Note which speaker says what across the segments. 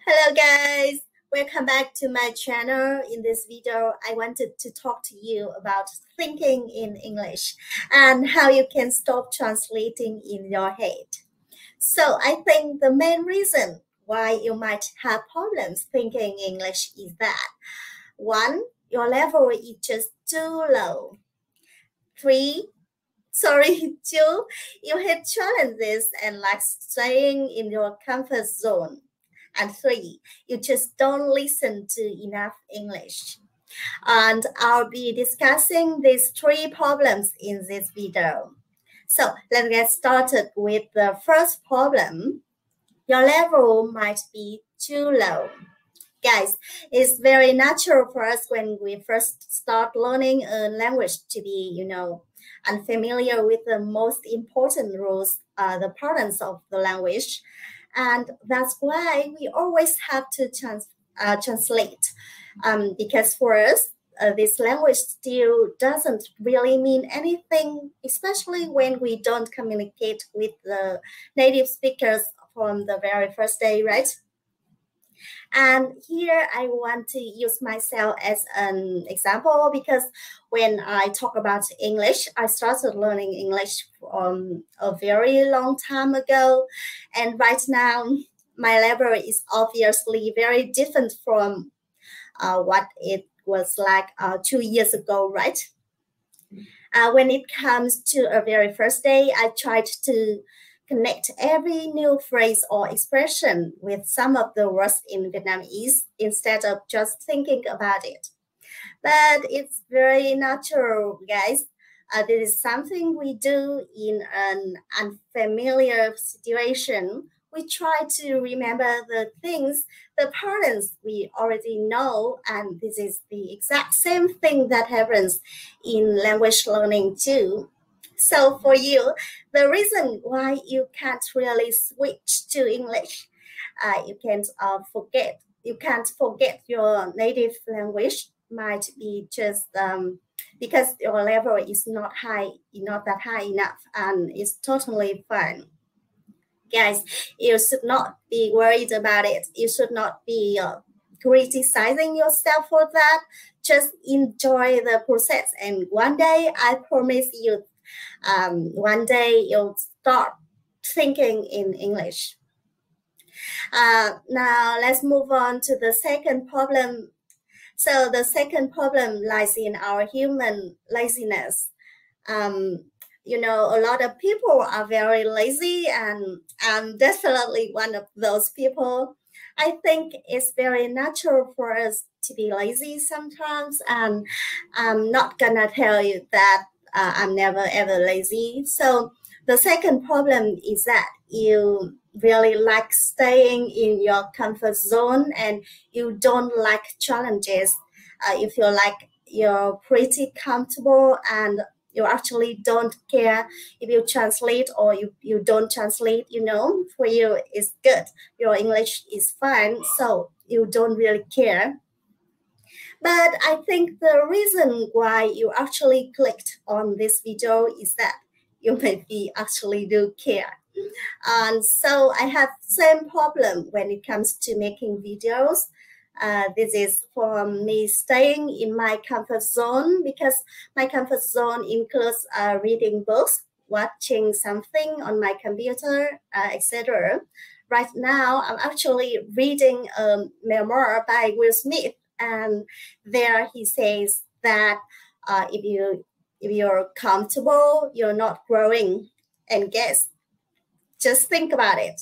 Speaker 1: Hello guys, welcome back to my channel. In this video, I wanted to talk to you about thinking in English and how you can stop translating in your head. So I think the main reason why you might have problems thinking English is that 1. Your level is just too low. 2. You hate challenges and like staying in your comfort zone. And 3, you just don't listen to enough English. And I'll be discussing these 3 problems in this video. So let's get started with the first problem. Your level might be too low. Guys, it's very natural for us when we first start learning a language to be, unfamiliar with the most important rules, the patterns of the language. And that's why we always have to translate. Because for us, this language still doesn't really mean anything, especially when we don't communicate with the native speakers from the very first day, right? And here I want to use myself as an example because when I talk about English, I started learning English a very long time ago. And right now, my level is obviously very different from what it was like 2 years ago, right? When it comes to a very first day, I tried to connect every new phrase or expression with some of the words in Vietnamese instead of just thinking about it. But it's very natural, guys. This is something we do in an unfamiliar situation. We try to remember the things, the patterns we already know, and this is the exact same thing that happens in language learning too. So for you, the reason why you can't really switch to English, you can't forget your native language might be just because your level is not that high enough, and it's totally fine. Guys, you should not be worried about it. You should not be criticizing yourself for that. Just enjoy the process, and one day, I promise you, one day you'll start thinking in English. Now let's move on to the second problem. So the second problem lies in our human laziness. A lot of people are very lazy, and I'm definitely one of those people. I think it's very natural for us to be lazy sometimes, and I'm not gonna tell you that I'm never ever lazy. So the second problem is that you really like staying in your comfort zone and you don't like challenges. You feel like you're pretty comfortable and you actually don't care if you translate or you don't translate, for you it's good. Your English is fine, so you don't really care. But I think the reason why you actually clicked on this video is that you maybe actually do care. And so I have same problem when it comes to making videos. This is for me staying in my comfort zone, because my comfort zone includes reading books, watching something on my computer, etc. Right now, I'm actually reading a memoir by Will Smith, and there he says that if you're comfortable, you're not growing. And guess, just think about it.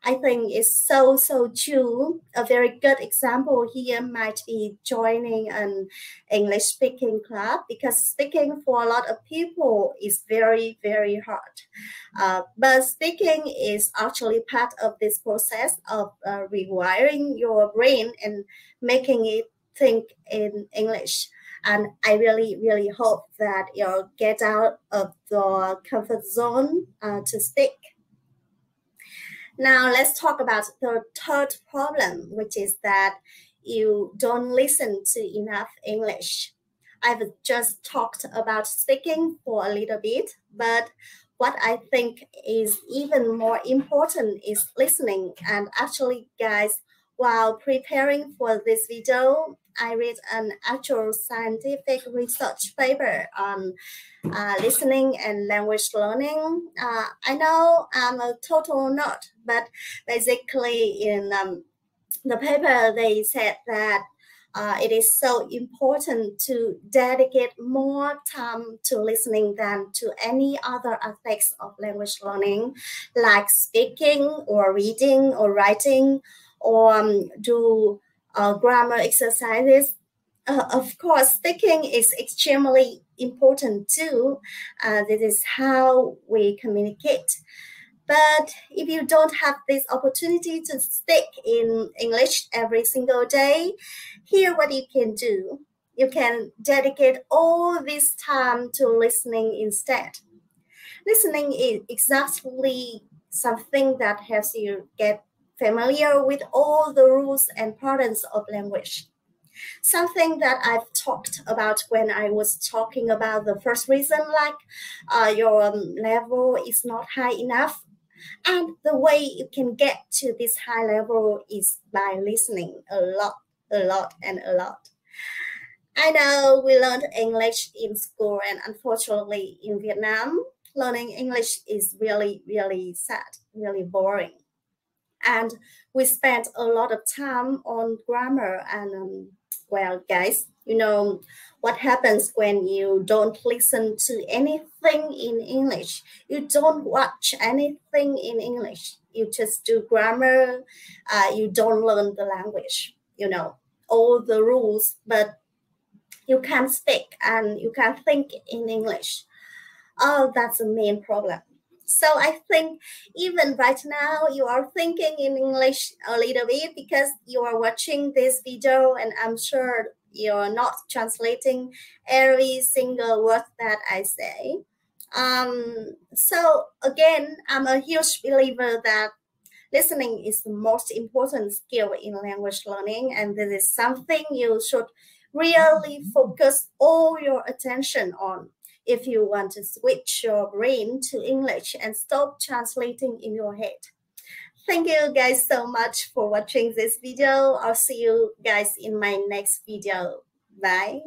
Speaker 1: I think it's so true. A very good example here might be joining an English speaking club, because speaking for a lot of people is very hard. But speaking is actually part of this process of rewiring your brain and making it think in English. And I really hope that you'll get out of the comfort zone to speak. Now let's talk about the third problem, which is that you don't listen to enough English. I've just talked about speaking for a little bit, but what I think is even more important is listening. And actually, guys, While preparing for this video, I read an actual scientific research paper on listening and language learning. I know I'm a total nerd, but basically in the paper they said that it is so important to dedicate more time to listening than to any other aspects of language learning, like speaking or reading or writing, or do grammar exercises. Of course, speaking is extremely important too. This is how we communicate. But if you don't have this opportunity to speak in English every single day, here what you can do. You can dedicate all this time to listening instead. Listening is exactly something that helps you get familiar with all the rules and patterns of language. Something that I've talked about when I was talking about the first reason, like your level is not high enough. And the way you can get to this high level is by listening a lot, and a lot. I know we learned English in school, and unfortunately in Vietnam, learning English is really, really sad, really boring. And we spent a lot of time on grammar and, well, guys, you know what happens when you don't listen to anything in English. You don't watch anything in English. You just do grammar. You don't learn the language, all the rules, but you can't speak and you can't think in English. Oh, that's the main problem. So I think even right now you are thinking in English a little bit because you are watching this video, and I'm sure you're not translating every single word that I say. So again, I'm a huge believer that listening is the most important skill in language learning, and this is something you should really focus all your attention on if you want to switch your brain to English and stop translating in your head. Thank you guys so much for watching this video. I'll see you guys in my next video. Bye.